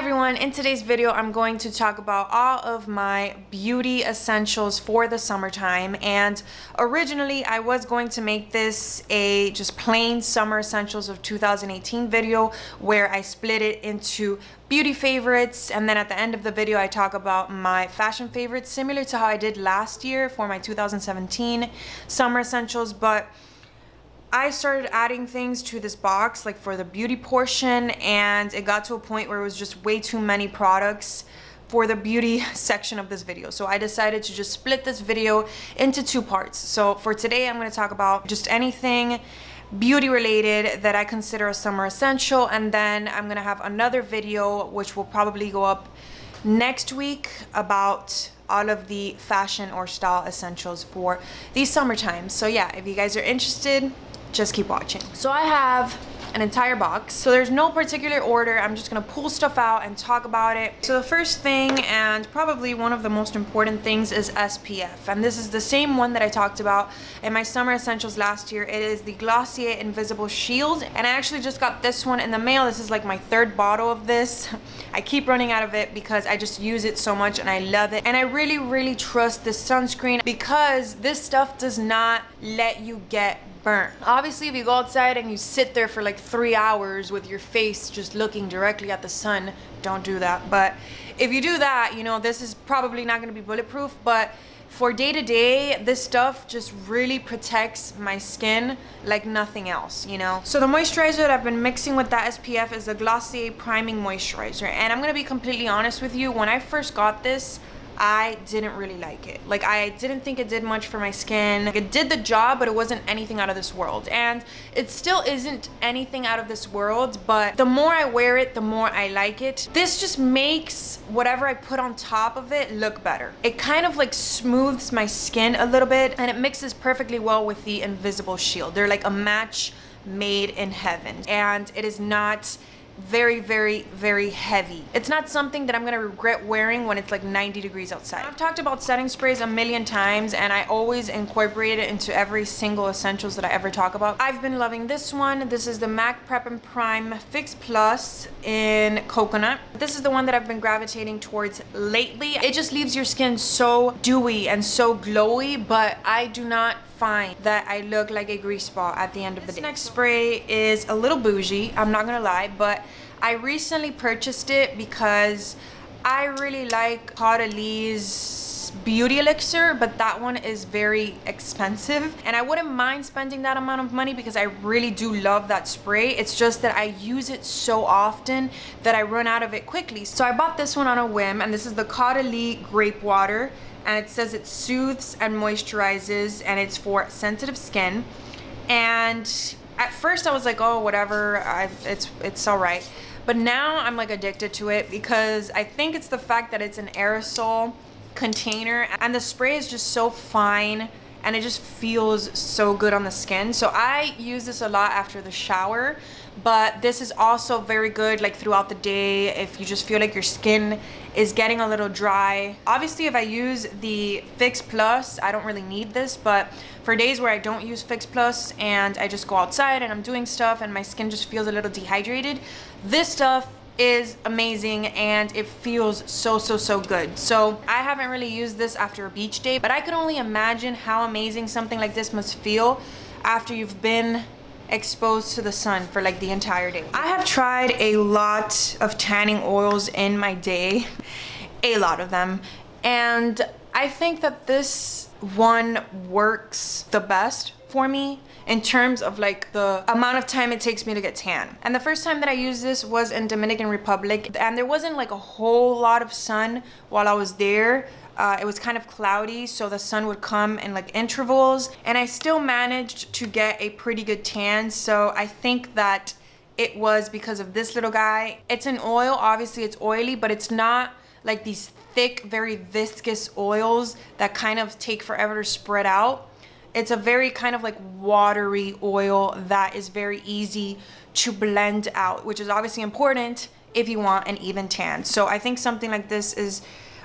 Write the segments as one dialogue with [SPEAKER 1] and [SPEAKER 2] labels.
[SPEAKER 1] everyone, in today's video I'm going to talk about all of my beauty essentials for the summertime. And originally I was going to make this a just plain summer essentials of 2018 video where I split it into beauty favorites, and then at the end of the video I talk about my fashion favorites, similar to how I did last year for my 2017 summer essentials. But I started adding things to this box, like for the beauty portion, and it got to a point where it was just way too many products for the beauty section of this video. So I decided to just split this video into two parts. So for today I'm going to talk about just anything beauty related that I consider a summer essential, and then I'm going to have another video which will probably go up next week about all of the fashion or style essentials for these summertime. So yeah, if you guys are interested, just keep watching. So I have an entire box, so there's no particular order. I'm just gonna pull stuff out and talk about it. So the first thing, and probably one of the most important things, is SPF, and this is the same one that I talked about in my summer essentials last year. It is the Glossier Invisible Shield, and I actually just got this one in the mail. This is like my third bottle of this. I keep running out of it because I just use it so much and I love it, and I really trust this sunscreen because this stuff does not let you get burnt. Obviously, if you go outside and you sit there for like 3 hours with your face just looking directly at the sun, don't do that. But if you do that, you know, this is probably not going to be bulletproof, but for day to day, this stuff just really protects my skin like nothing else, you know. So the moisturizer that I've been mixing with that SPF is the Glossier Priming Moisturizer, and I'm gonna be completely honest with you, when I first got this, I didn't really like it. Like, I didn't think it did much for my skin. Like, it did the job, but it wasn't anything out of this world. And it still isn't anything out of this world, but the more I wear it, the more I like it. This just makes whatever I put on top of it look better. It kind of like smooths my skin a little bit, and it mixes perfectly well with the Invisible Shield. They're like a match made in heaven, and it is not very heavy. It's not something that I'm gonna regret wearing when it's like 90 degrees outside. I've talked about setting sprays a million times, and I always incorporate it into every single essentials that I ever talk about. I've been loving this one. This is the MAC Prep and Prime Fix Plus in Coconut. This is the one that I've been gravitating towards lately. It just leaves your skin so dewy and so glowy, but I do not find that I look like a grease spot at the end of the day. This next spray is a little bougie, I'm not gonna lie, but I recently purchased it because I really like Caudalie Beauty Elixir, but that one is very expensive, and I wouldn't mind spending that amount of money because I really do love that spray. It's just that I use it so often that I run out of it quickly. So I bought this one on a whim, and this is the Caudalie Grape Water, and it says it soothes and moisturizes, and it's for sensitive skin. And at first I was like, oh, whatever, it's all right. But now I'm like addicted to it because I think it's the fact that it's an aerosol container, and the spray is just so fine and it just feels so good on the skin. So I use this a lot after the shower, but this is also very good like throughout the day if you just feel like your skin is getting a little dry. Obviously, if I use the Fix Plus, I don't really need this, but for days where I don't use Fix Plus and I just go outside and I'm doing stuff and my skin just feels a little dehydrated, this stuff is amazing and it feels so good. So I haven't really used this after a beach day, but I could only imagine how amazing something like this must feel after you've been exposed to the sun for like the entire day. I have tried a lot of tanning oils in my day, a lot of them, and I think that this one works the best for me in terms of like the amount of time it takes me to get tan. And the first time that I used this was in Dominican Republic, and there wasn't like a whole lot of sun while I was there. It was kind of cloudy, so the sun would come in like intervals, and I still managed to get a pretty good tan. So I think that it was because of this little guy. It's an oil, obviously it's oily, but it's not like these thick, very viscous oils that kind of take forever to spread out. It's a very kind of like watery oil that is very easy to blend out, which is obviously important if you want an even tan. So I think something like this is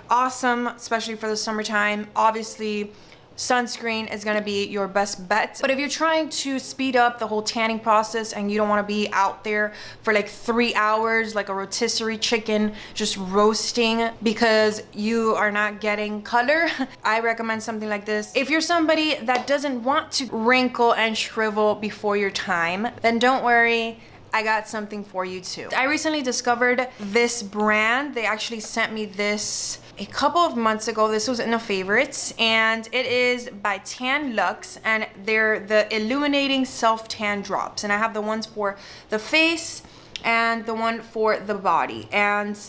[SPEAKER 1] awesome, especially for the summertime. Obviously, sunscreen is gonna be your best bet. But if you're trying to speed up the whole tanning process and you don't want to be out there for like 3 hours like a rotisserie chicken just roasting because you are not getting color, I recommend something like this. If you're somebody that doesn't want to wrinkle and shrivel before your time, then don't worry, I got something for you too. I recently discovered this brand. They actually sent me this a couple of months ago. This was in the favorites, and it is by Tan Luxe, and they're the illuminating self tan drops, and I have the ones for the face and the one for the body, and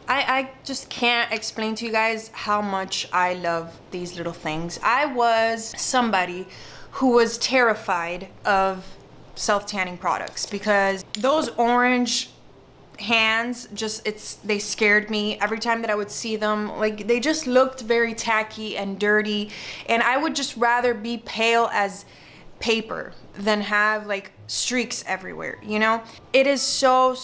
[SPEAKER 1] I just can't explain to you guys how much I love these little things. I was somebody who was terrified of self-tanning products because those orange hands they scared me every time that I would see them. Like, they just looked very tacky and dirty, and I would just rather be pale as paper than have like streaks everywhere, you know? It is so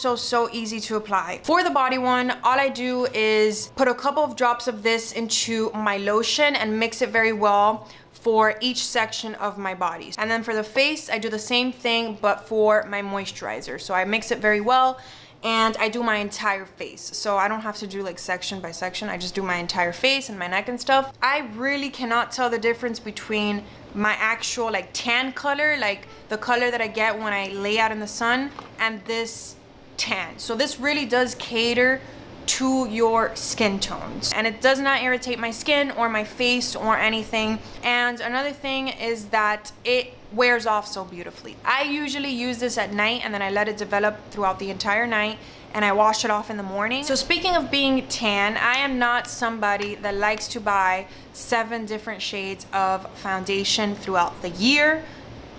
[SPEAKER 1] easy to apply. For the body one, all I do is put a couple of drops of this into my lotion and mix it very well for each section of my body. And then for the face, I do the same thing, but for my moisturizer. So I mix it very well, and I do my entire face. So I don't have to do like section by section. I just do my entire face and my neck and stuff. I really cannot tell the difference between my actual like tan color, like the color that I get when I lay out in the sun, and this tan. So this really does cater to your skin tones, and it does not irritate my skin or my face or anything. And another thing is that it wears off so beautifully. I usually use this at night, and then I let it develop throughout the entire night, and I wash it off in the morning. So speaking of being tan, I am not somebody that likes to buy 7 different shades of foundation throughout the year.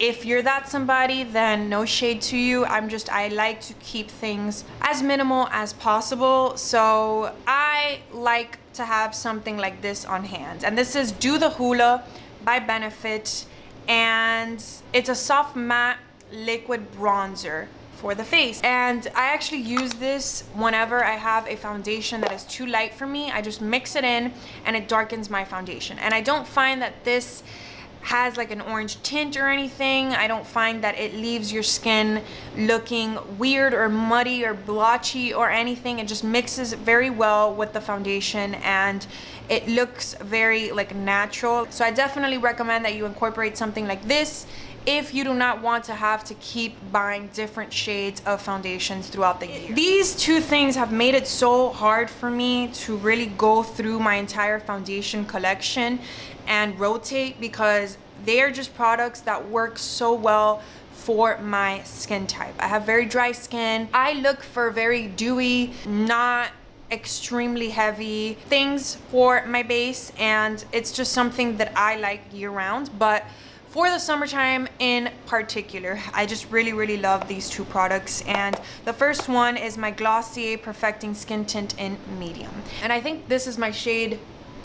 [SPEAKER 1] If you're that somebody, then no shade to you. I like to keep things as minimal as possible. So I like to have something like this on hand. And this is Do the Hula by Benefit. And it's a soft matte liquid bronzer for the face. And I actually use this whenever I have a foundation that is too light for me. I just mix it in and it darkens my foundation. And I don't find that this has like an orange tint or anything. I don't find that it leaves your skin looking weird or muddy or blotchy or anything. It just mixes very well with the foundation, and it looks very like natural. So I definitely recommend that you incorporate something like this if you do not want to have to keep buying different shades of foundations throughout the year. These two things have made it so hard for me to really go through my entire foundation collection and rotate, because they are just products that work so well for my skin type. I have very dry skin. I look for very dewy, not extremely heavy things for my base, and it's just something that I like year round. But for the summertime in particular, I just really love these two products. And the first one is my Glossier Perfecting Skin Tint in medium, and I think this is my shade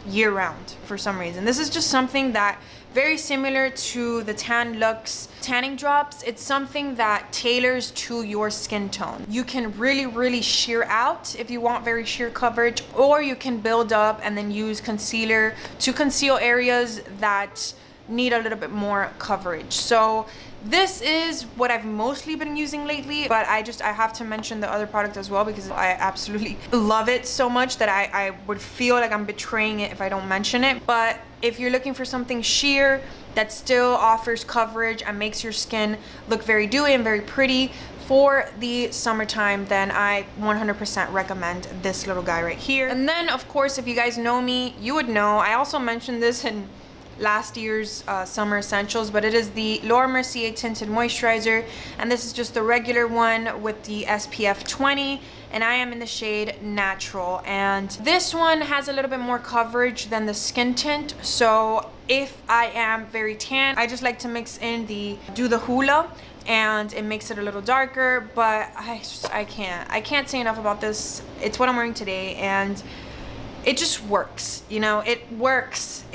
[SPEAKER 1] year round for some reason. This is just something that very similar to the Tan Luxe tanning drops. It's something that tailors to your skin tone. You can really sheer out if you want very sheer coverage, or you can build up and then use concealer to conceal areas that need a little bit more coverage. So this is what I've mostly been using lately, but I have to mention the other product as well, because I absolutely love it so much that I would feel like I'm betraying it if I don't mention it. But if you're looking for something sheer that still offers coverage and makes your skin look very dewy and very pretty for the summertime, then I 100% recommend this little guy right here. And then of course, if you guys know me, you would know, I also mentioned this in last year's summer essentials, but it is the Laura Mercier tinted moisturizer, and this is just the regular one with the SPF 20, and I am in the shade Natural. And this one has a little bit more coverage than the skin tint, so if I am very tan, I just like to mix in the Do the Hula, and it makes it a little darker. But I can't say enough about this. It's what I'm wearing today, and it just works, you know, it works.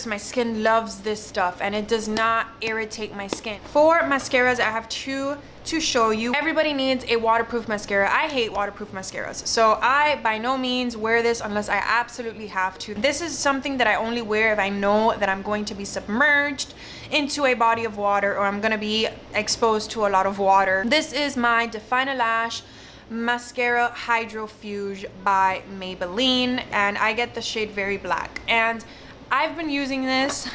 [SPEAKER 1] My skin loves this stuff, and it does not irritate my skin. For mascaras, I have two to show you. Everybody needs a waterproof mascara. I hate waterproof mascaras, so I by no means wear this unless I absolutely have to. This is something that I only wear if I know that I'm going to be submerged into a body of water or I'm gonna be exposed to a lot of water. This is my Define a Lash Mascara Hydrofuge by Maybelline, and I get the shade Very Black, and I've been using this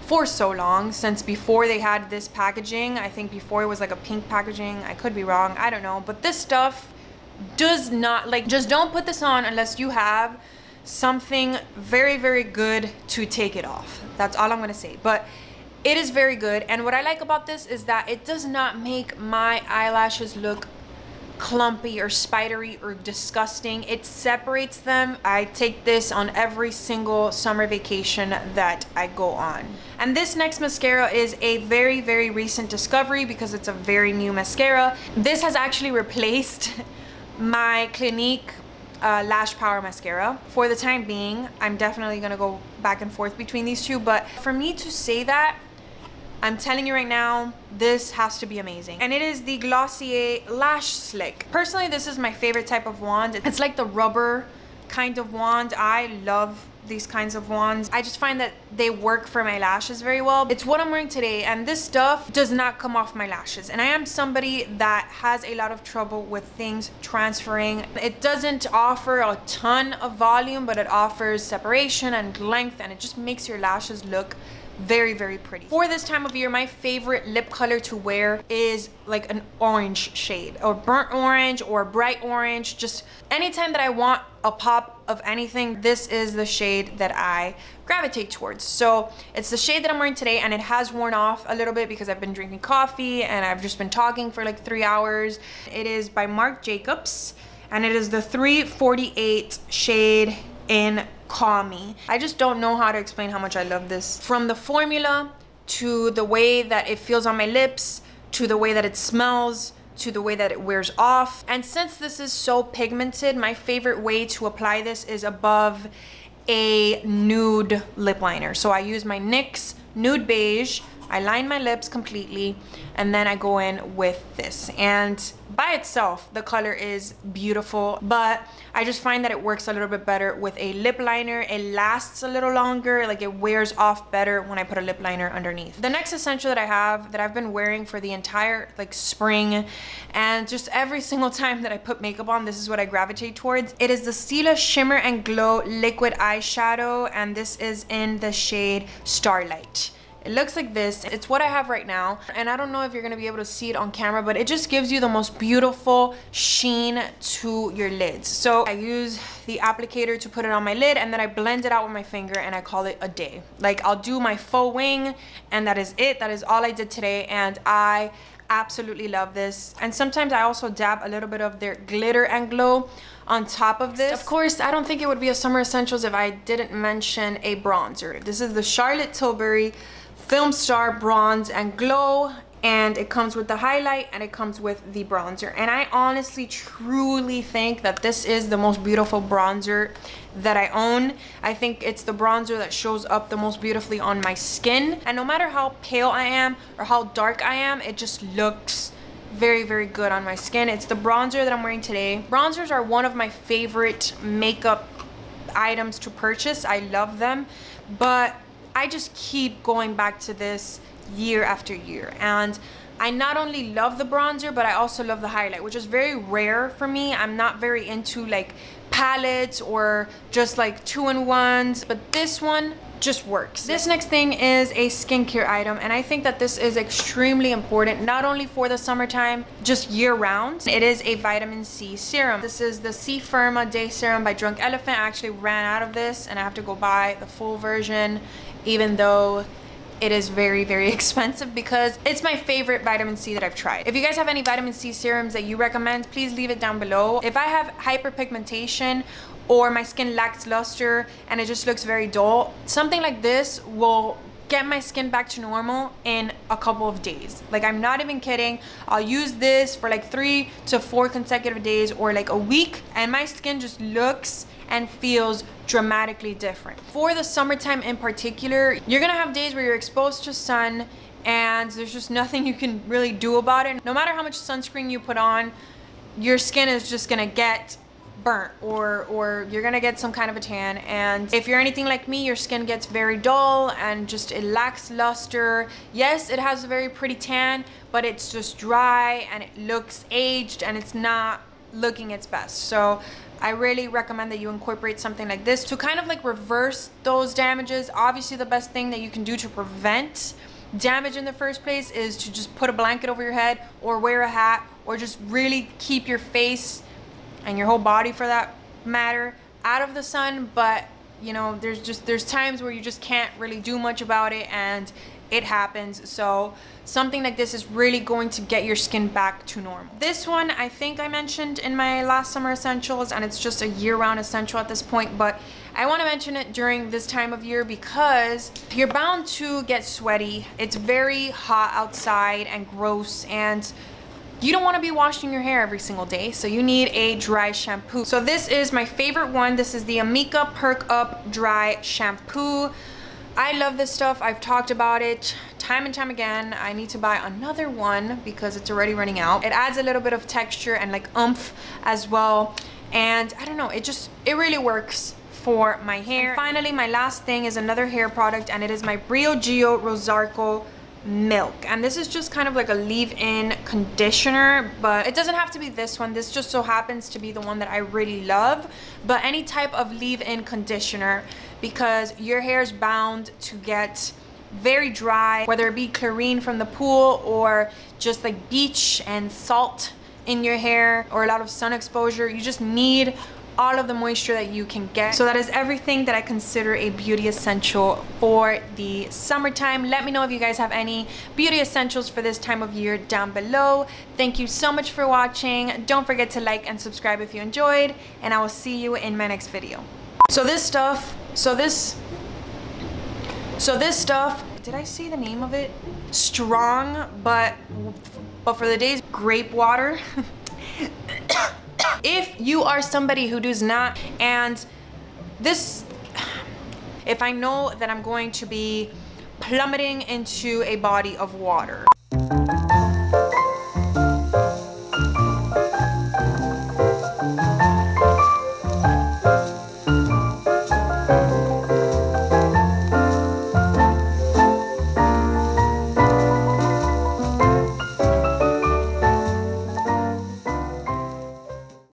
[SPEAKER 1] for so long, since before they had this packaging. I think before it was like a pink packaging. I could be wrong, I don't know, but this stuff does not, like, just don't put this on unless you have something very, very good to take it off. That's all I'm gonna say, but it is very good. And what I like about this is that it does not make my eyelashes look clumpy or spidery or disgusting. It separates them. I take this on every single summer vacation that I go on. And this next mascara is a very, very recent discovery because it's a very new mascara. This has actually replaced my Clinique Lash Power Mascara. For the time being, I'm definitely gonna go back and forth between these two, but for me to say that, I'm telling you right now, this has to be amazing. And it is the Glossier Lash Slick. Personally, this is my favorite type of wand. It's like the rubber kind of wand. I love these kinds of wands. I just find that they work for my lashes very well. It's what I'm wearing today, and this stuff does not come off my lashes. And I am somebody that has a lot of trouble with things transferring. It doesn't offer a ton of volume, but it offers separation and length, and it just makes your lashes look very, very pretty. For this time of year, my favorite lip color to wear is like an orange shade, or burnt orange or bright orange. Just anytime that I want a pop of anything, this is the shade that I gravitate towards. So it's the shade that I'm wearing today, and it has worn off a little bit because I've been drinking coffee and I've just been talking for like 3 hours. It is by Marc Jacobs, and it is the 348 shade in Call Me. I just don't know how to explain how much I love this. From the formula, to the way that it feels on my lips, to the way that it smells, to the way that it wears off. And since this is so pigmented, my favorite way to apply this is above a nude lip liner. So I use my NYX Nude Beige, I line my lips completely, and then I go in with this. And by itself, the color is beautiful, but I just find that it works a little bit better with a lip liner. It lasts a little longer, like it wears off better when I put a lip liner underneath. The next essential that I have, that I've been wearing for the entire like spring, and just every single time that I put makeup on, this is what I gravitate towards. It is the Stila Shimmer and Glow Liquid Eyeshadow, and this is in the shade Starlight. It looks like this. It's what I have right now, and I don't know if you're gonna be able to see it on camera, but it just gives you the most beautiful sheen to your lids. So I use the applicator to put it on my lid, and then I blend it out with my finger, and I call it a day. Like, I'll do my faux wing, and that is it. That is all I did today, and I absolutely love this. And sometimes I also dab a little bit of their Glitter and Glow on top of this. Of course, I don't think it would be a summer essentials if I didn't mention a bronzer. This is the Charlotte Tilbury Film Star Bronze and Glow, and it comes with the highlight and it comes with the bronzer. And I honestly truly think that this is the most beautiful bronzer that I own. I think it's the bronzer that shows up the most beautifully on my skin, and no matter how pale I am or how dark I am, it just looks very, very good on my skin. It's the bronzer that I'm wearing today. Bronzers are one of my favorite makeup items to purchase. I love them, but I just keep going back to this year after year. And I not only love the bronzer, but I also love the highlight, which is very rare for me. I'm not very into like palettes or just like two-in-ones, but this one just works. This next thing is a skincare item, and I think that this is extremely important, not only for the summertime, just year round. It is a vitamin C serum. This is the C Firma Day Serum by Drunk Elephant. I actually ran out of this, and I have to go buy the full version, even though it is very, very expensive, because it's my favorite vitamin C that I've tried. If you guys have any vitamin C serums that you recommend, please leave it down below. If I have hyperpigmentation or my skin lacks luster and it just looks very dull, something like this will get my skin back to normal in a couple of days. Like, I'm not even kidding. I'll use this for like 3 to 4 consecutive days or like a week, and my skin just looks and feels dramatically different. For the summertime in particular, you're gonna have days where you're exposed to sun and there's just nothing you can really do about it. No matter how much sunscreen you put on, your skin is just gonna get burnt, or you're gonna get some kind of a tan. And if you're anything like me, your skin gets very dull and just it lacks luster. Yes, it has a very pretty tan, but it's just dry and it looks aged and it's not looking its best. So I really recommend that you incorporate something like this to kind of like reverse those damages. Obviously, the best thing that you can do to prevent damage in the first place is to just put a blanket over your head or wear a hat, or just really keep your face and your whole body for that matter out of the sun. But you know, there's times where you just can't really do much about it and it happens. So something like this is really going to get your skin back to normal. This one I think I mentioned in my last summer essentials, and it's just a year-round essential at this point, but I want to mention it during this time of year because you're bound to get sweaty. It's very hot outside and gross, and you don't want to be washing your hair every single day, so you need a dry shampoo. So this is my favorite one. This is the Amika Perk Up Dry Shampoo. I love this stuff. I've talked about it time and time again. I need to buy another one because it's already running out. It adds a little bit of texture and like oomph as well, and I don't know, it really works for my hair. And finally, my last thing is another hair product, and it is my Briogeo Rosarco Milk. And this is just kind of like a leave-in conditioner, but it doesn't have to be this one. This just so happens to be the one that I really love. But any type of leave-in conditioner, because your hair is bound to get very dry, whether it be chlorine from the pool or just like beach and salt in your hair, or a lot of sun exposure. You just need all of the moisture that you can get. So that is everything that I consider a beauty essential for the summertime. Let me know if you guys have any beauty essentials for this time of year down below. Thank you so much for watching. Don't forget to like and subscribe if you enjoyed, and I will see you in my next video. So this stuff, did I say the name of it? Strong, but for the days, grape water. If you are somebody who does not, and this, if I know that I'm going to be plummeting into a body of water.